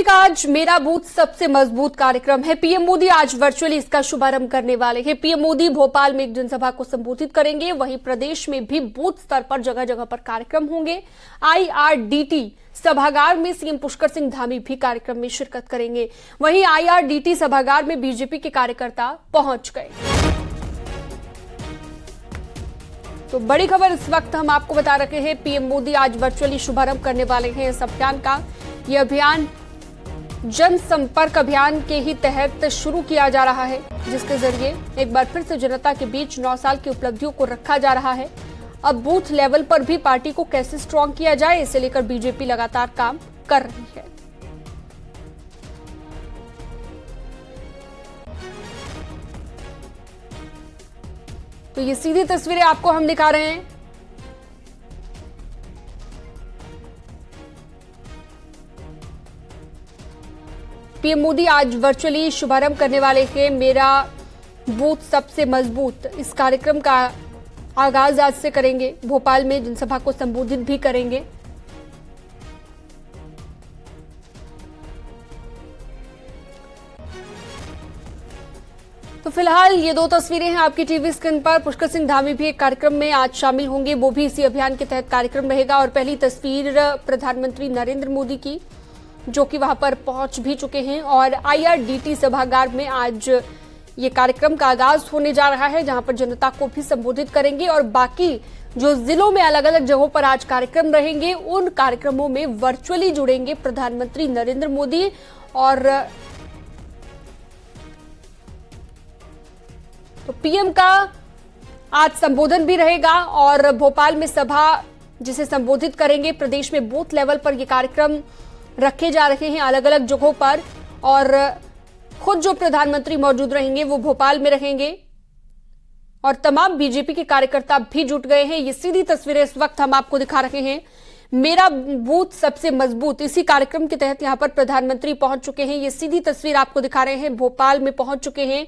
आज मेरा बूथ सबसे मजबूत कार्यक्रम है। पीएम मोदी आज वर्चुअली इसका शुभारंभ करने वाले हैं। पीएम मोदी भोपाल में एक जनसभा को संबोधित करेंगे। वहीं प्रदेश में भी बूथ स्तर पर जगह जगह पर कार्यक्रम होंगे। आईआरडीटी सभागार में सीएम पुष्कर सिंह धामी भी कार्यक्रम में शिरकत करेंगे। वहीं आईआरडीटी सभागार में बीजेपी के कार्यकर्ता पहुंच गए। तो बड़ी खबर इस वक्त हम आपको बता रहे हैं, पीएम मोदी आज वर्चुअली शुभारंभ करने वाले हैं इस अभियान का। यह अभियान जनसंपर्क अभियान के ही तहत शुरू किया जा रहा है, जिसके जरिए एक बार फिर से जनता के बीच 9 साल की उपलब्धियों को रखा जा रहा है। अब बूथ लेवल पर भी पार्टी को कैसे स्ट्रांग किया जाए, इसे लेकर बीजेपी लगातार काम कर रही है। तो ये सीधी तस्वीरें आपको हम दिखा रहे हैं। पीएम मोदी आज वर्चुअली शुभारंभ करने वाले हैं मेरा बूथ सबसे मजबूत। इस कार्यक्रम का आगाज आज से करेंगे। भोपाल में जनसभा को संबोधित भी करेंगे। तो फिलहाल ये 2 तस्वीरें हैं आपकी टीवी स्क्रीन पर। पुष्कर सिंह धामी भी एक कार्यक्रम में आज शामिल होंगे, वो भी इसी अभियान के तहत कार्यक्रम रहेगा। और पहली तस्वीर प्रधानमंत्री नरेंद्र मोदी की, जो कि वहां पर पहुंच भी चुके हैं। और आईआरडीटी सभागार में आज ये कार्यक्रम का आगाज होने जा रहा है, जहां पर जनता को भी संबोधित करेंगे। और बाकी जो जिलों में अलग अलग जगहों पर आज कार्यक्रम रहेंगे, उन कार्यक्रमों में वर्चुअली जुड़ेंगे प्रधानमंत्री नरेंद्र मोदी। और तो पीएम का आज संबोधन भी रहेगा और भोपाल में सभा जिसे संबोधित करेंगे। प्रदेश में बूथ लेवल पर ये कार्यक्रम रखे जा रहे हैं अलग अलग जगहों पर। और खुद जो प्रधानमंत्री मौजूद रहेंगे वो भोपाल में रहेंगे और तमाम बीजेपी के कार्यकर्ता भी जुट गए हैं। ये सीधी तस्वीरें इस वक्त हम आपको दिखा रहे हैं। मेरा बूथ सबसे मजबूत, इसी कार्यक्रम के तहत यहां पर प्रधानमंत्री पहुंच चुके हैं। ये सीधी तस्वीर आपको दिखा रहे हैं। भोपाल में पहुंच चुके हैं।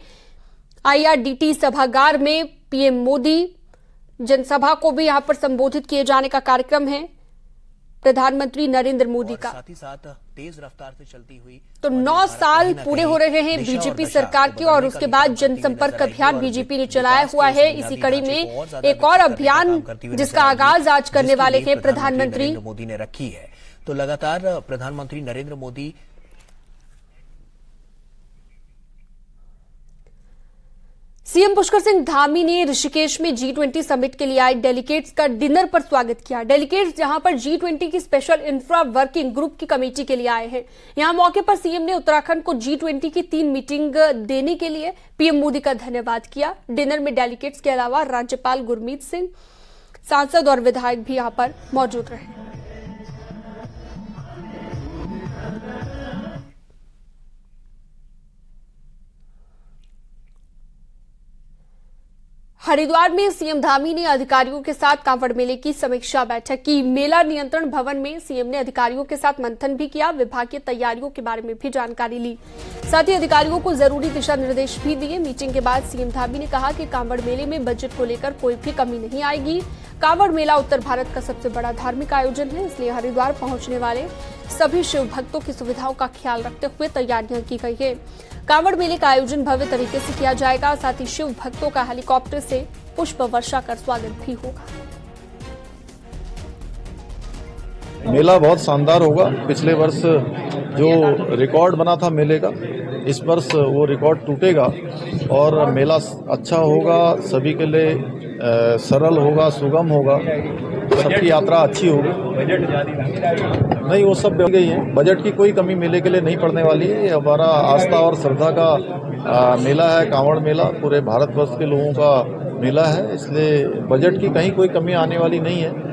आईआरडीटी सभागार में पीएम मोदी, जनसभा को भी यहां पर संबोधित किए जाने का कार्यक्रम है प्रधानमंत्री नरेंद्र मोदी का। साथ ही साथ तेज रफ्तार से चलती हुई तो 9 साल पूरे हो रहे हैं बीजेपी सरकार के, और उसके बाद जनसंपर्क अभियान बीजेपी ने चलाया हुआ है। इसी कड़ी में एक और अभियान जिसका आगाज आज करने वाले हैं प्रधानमंत्री मोदी ने रखी है। तो लगातार प्रधानमंत्री नरेंद्र मोदी सीएम पुष्कर सिंह धामी ने ऋषिकेश में G20 समिट के लिए आए डेलीगेट्स का डिनर पर स्वागत किया। डेलीगेट्स जहां पर G20 की स्पेशल इंफ्रा वर्किंग ग्रुप की कमेटी के लिए आए हैं। यहां मौके पर सीएम ने उत्तराखंड को G20 की 3 मीटिंग देने के लिए पीएम मोदी का धन्यवाद किया। डिनर में डेलीगेट्स के अलावा राज्यपाल गुरमीत सिंह, सांसद और विधायक भी यहां पर मौजूद रहे। हरिद्वार में सीएम धामी ने अधिकारियों के साथ कांवड़ मेले की समीक्षा बैठक की। मेला नियंत्रण भवन में सीएम ने अधिकारियों के साथ मंथन भी किया, विभागीय तैयारियों के बारे में भी जानकारी ली। साथ ही अधिकारियों को जरूरी दिशा निर्देश भी दिए। मीटिंग के बाद सीएम धामी ने कहा कि कांवड़ मेले में बजट को लेकर कोई भी कमी नहीं आएगी। कांवड़ मेला उत्तर भारत का सबसे बड़ा धार्मिक आयोजन है, इसलिए हरिद्वार पहुंचने वाले सभी शिव भक्तों की सुविधाओं का ख्याल रखते हुए तैयारियां की गई है। कांवड़ मेले का आयोजन भव्य तरीके से किया जाएगा। साथ ही शिव भक्तों का हेलीकॉप्टर से पुष्प वर्षा कर स्वागत भी होगा। मेला बहुत शानदार होगा। पिछले वर्ष जो रिकॉर्ड बना था मेले का, इस वर्ष वो रिकॉर्ड टूटेगा और मेला अच्छा होगा, सभी के लिए सरल होगा, सुगम होगा, सबकी यात्रा अच्छी होगी। नहीं, वो सब गई है। बजट की कोई कमी मेले के लिए नहीं पड़ने वाली है। ये हमारा आस्था और श्रद्धा का मेला है। कांवड़ मेला पूरे भारतवर्ष के लोगों का मेला है, इसलिए बजट की कहीं कोई कमी आने वाली नहीं है।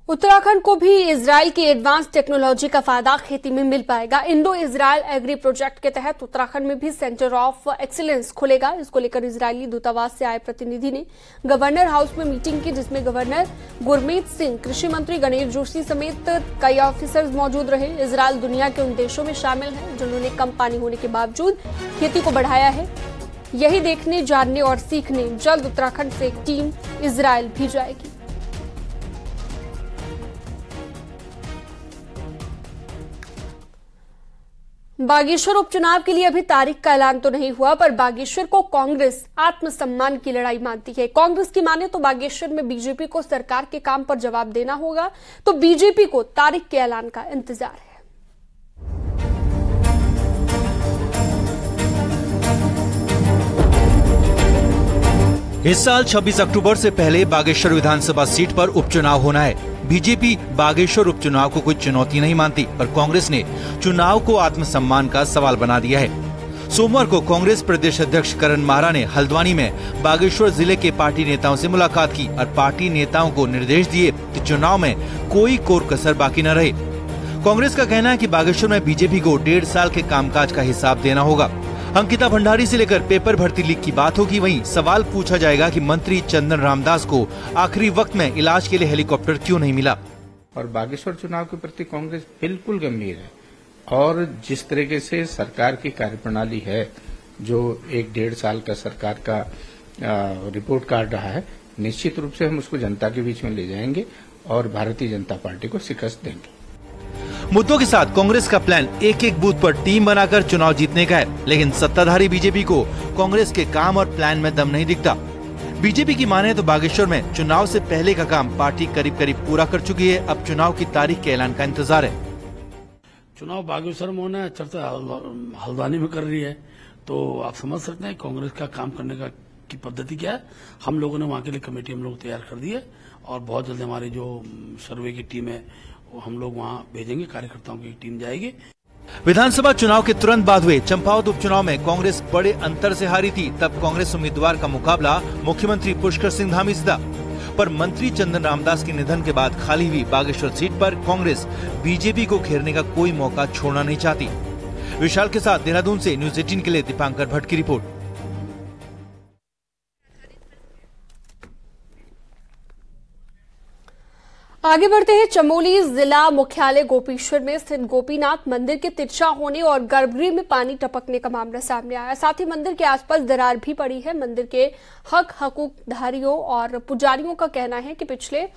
उत्तराखंड को भी इजराइल की एडवांस टेक्नोलॉजी का फायदा खेती में मिल पाएगा। इंडो इजराइल एग्री प्रोजेक्ट के तहत उत्तराखंड में भी सेंटर ऑफ एक्सीलेंस खुलेगा। इसको लेकर इजरायली दूतावास से आए प्रतिनिधि ने गवर्नर हाउस में मीटिंग की, जिसमें गवर्नर गुरमीत सिंह, कृषि मंत्री गणेश जोशी समेत कई ऑफिसर्स मौजूद रहे। इजरायल दुनिया के उन देशों में शामिल है जिन्होंने कम पानी होने के बावजूद खेती को बढ़ाया है। यही देखने, जानने और सीखने जल्द उत्तराखंड से एक टीम इजरायल भी जाएगी। बागेश्वर उपचुनाव के लिए अभी तारीख का ऐलान तो नहीं हुआ, पर बागेश्वर को कांग्रेस आत्मसम्मान की लड़ाई मानती है। कांग्रेस की माने तो बागेश्वर में बीजेपी को सरकार के काम पर जवाब देना होगा, तो बीजेपी को तारीख के ऐलान का इंतजार है। इस साल 26 अक्टूबर से पहले बागेश्वर विधानसभा सीट पर उपचुनाव होना है। बीजेपी बागेश्वर उपचुनाव को कोई चुनौती नहीं मानती, पर कांग्रेस ने चुनाव को आत्मसम्मान का सवाल बना दिया है। सोमवार को कांग्रेस प्रदेश अध्यक्ष करण माहरा ने हल्द्वानी में बागेश्वर जिले के पार्टी नेताओं से मुलाकात की और पार्टी नेताओं को निर्देश दिए कि चुनाव में कोई कोर कसर बाकी न रहे। कांग्रेस का कहना है कि बागेश्वर में बीजेपी को 1.5 साल के कामकाज का हिसाब देना होगा। अंकिता भंडारी से लेकर पेपर भर्ती लीक की बात होगी, वहीं सवाल पूछा जाएगा कि मंत्री चंदन रामदास को आखिरी वक्त में इलाज के लिए हेलीकॉप्टर क्यों नहीं मिला। और बागेश्वर चुनाव के प्रति कांग्रेस बिल्कुल गंभीर है और जिस तरीके से सरकार की कार्यप्रणाली है, जो 1.5 साल का सरकार का रिपोर्ट कार्ड रहा है, निश्चित रूप से हम उसको जनता के बीच में ले जाएंगे और भारतीय जनता पार्टी को शिकस्त देंगे। मुद्दों के साथ कांग्रेस का प्लान एक एक बूथ पर टीम बनाकर चुनाव जीतने का है, लेकिन सत्ताधारी बीजेपी को कांग्रेस के काम और प्लान में दम नहीं दिखता। बीजेपी की माने तो बागेश्वर में चुनाव से पहले का काम पार्टी करीब करीब पूरा कर चुकी है। अब चुनाव की तारीख के ऐलान का इंतजार है। चुनाव बागेश्वर में होना है, चर्चा हल्द्वानी में कर रही है, तो आप समझ सकते हैं कांग्रेस का काम करने का की पद्धति क्या है। हम लोगों ने वहाँ के लिए कमेटी हम लोग तैयार कर दी है और बहुत जल्द हमारी जो सर्वे की टीम है हम लोग वहां भेजेंगे, कार्यकर्ताओं की टीम जाएगी। विधानसभा चुनाव के तुरंत बाद हुए चंपावत उपचुनाव में कांग्रेस बड़े अंतर से हारी थी। तब कांग्रेस उम्मीदवार का मुकाबला मुख्यमंत्री पुष्कर सिंह धामी से था, पर मंत्री चंदन रामदास के निधन के बाद खाली हुई बागेश्वर सीट पर कांग्रेस बीजेपी को घेरने का कोई मौका छोड़ना नहीं चाहती। विशाल के साथ देहरादून से न्यूज 18 के लिए दीपांकर भट्ट की रिपोर्ट। आगे बढ़ते हैं। चमोली जिला मुख्यालय गोपीश्वर में स्थित गोपीनाथ मंदिर के तिरछा होने और गर्भगृह में पानी टपकने का मामला सामने आया। साथ ही मंदिर के आसपास दरार भी पड़ी है। मंदिर के हकूकधारियों और पुजारियों का कहना है कि पिछले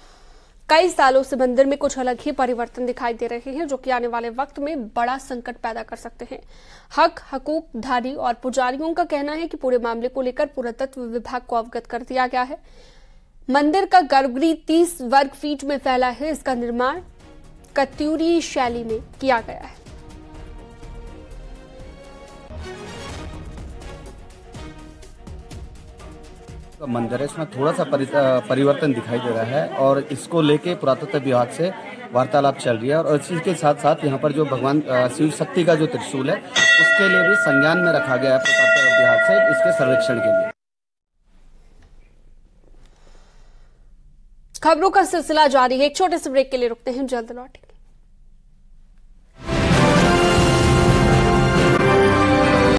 कई सालों से मंदिर में कुछ अलग ही परिवर्तन दिखाई दे रहे हैं, जो कि आने वाले वक्त में बड़ा संकट पैदा कर सकते हैं। हकूकधारी और पुजारियों का कहना है कि पूरे मामले को लेकर पुरातत्व विभाग को अवगत कर दिया गया है। मंदिर का गर्भगृह 30 वर्ग फीट में फैला है। इसका निर्माण कत्यूरी शैली में किया गया है। मंदिर है, इसमें थोड़ा सा परिवर्तन दिखाई दे रहा है और इसको लेके पुरातत्व विभाग से वार्तालाप चल रही है। और इसी के साथ साथ यहाँ पर जो भगवान शिव शक्ति का जो त्रिशूल है उसके लिए भी संज्ञान में रखा गया है पुरातत्व विभाग से इसके सर्वेक्षण के लिए। खबरों का सिलसिला जारी है। एक छोटे से ब्रेक के लिए रुकते हैं, जल्द लौटेंगे।